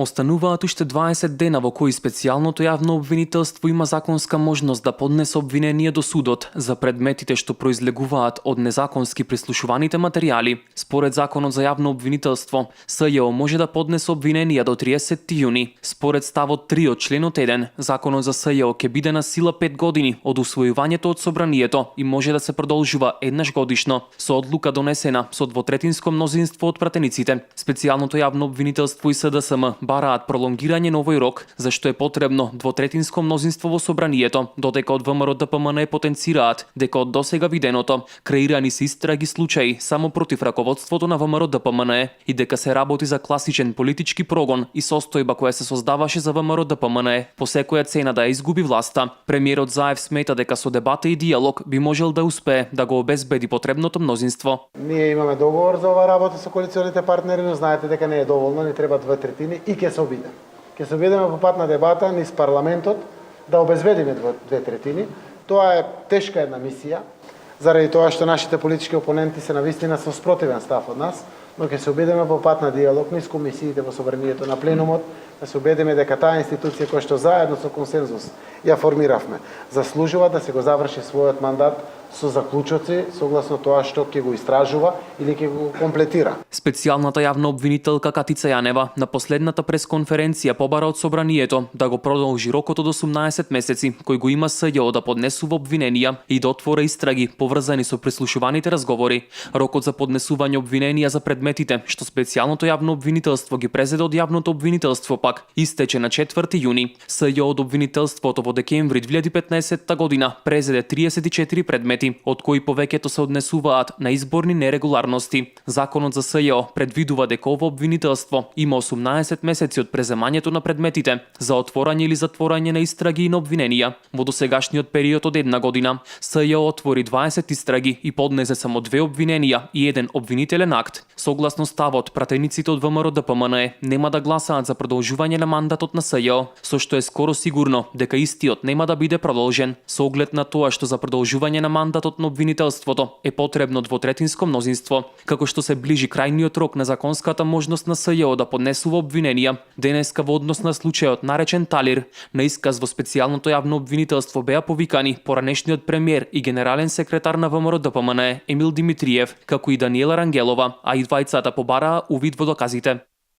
Остануваат уште 20 дена во кои специјалното јавно обвинителство има законска можност да поднесе обвинение до судот за предметите што произлегуваат од незаконски прислушуваните материјали. Според Законот за јавно обвинителство, СЈО може да поднесе обвиненија до 30 јуни. Според ставот 3 од членот 1, Законот за СЈО ќе биде на сила 5 години од усвојувањето од собранието и може да се продолжува еднаш годишно со одлука донесена со двотретинско мнозинство од пратениците. Специјалното јавно обвинителство и СДСМ бараат пролонгирање на овој рок, зашто е потребно двотретинско мнозинство во собранието, додека од ВМРО ДПМН потенцираат дека од досега виденото креирани се истраги случаи само против раководството на ВМРО ДПМН и дека се работи за класичен политички прогон и состојба која се создаваше за ВМРО ДПМН по секоја цена да ја изгуби власта. Премиерот Заев смета дека со дебата и диалог би можел да успее да го обезбеди потребното мнозинство. Ние имаме договор за оваа работа со коалиционите партнери, но знаете дека не е доволно, ни треба 2/3 и ќе се обидеме. Ќе се обидеме по пат на дебата низ парламентот да обезбедиме 2/3. Тоа е тешка една мисија, заради тоа што нашите политички опоненти се навистина со спротивен став од нас, но ќе се обидеме по пат на диалог низ комисиите во собранието на пленумот, да се убедиме дека таа институција која што заедно со консензус ја формиравме, заслужува да се го заврши својот мандат со заклучоци согласно тоа што ќе го истражува или ќе го комплетира. Специјалната јавна обвинителка Катица Јанева на последната пресконференција побара од собранието да го продолжи рокот од 18 месеци кој го има СЈО да поднесува обвиненија и да отвора истраги поврзани со прислушуваните разговори. Рокот за поднесување обвиненија за предметите што специјалното јавно обвинителство ги презеде од јавното обвинителство пак истече на 4 јуни. СЈО од обвинителството во декември 2015 година презеде 34 предмети, од кои повеќето се однесуваат на изборни нерегуларности. Законот за СЈО предвидува дека ово обвинителство има 18 месеци од преземањето на предметите за отворање или затворање на истраги и на обвиненија. Во досегашниот период од една година, СЈО отвори 20 истраги и поднесе само 2 обвиненија и 1 обвинителен акт. Согласно ставот, пратениците од ВМРО ДПМН нема да гласаат за продолжување на мандатот на СЈО, со што е скоро сигурно дека истиот нема да биде продолжен, со оглед на тоа што за продолжување на мандатот на обвинителството е потребно двотретинско мнозинство. Како што се ближи крајниот рок на законската можност на СЈО да поднесува обвиненија, денеска во однос на случајот наречен Талир, на исказ во специјалното јавно обвинителство беа повикани поранешниот премиер и генерален секретар на ВМРО ДПМН Емил Димитриев, како и Даниела Рангелова, а и двајцата побараа увид во доказите.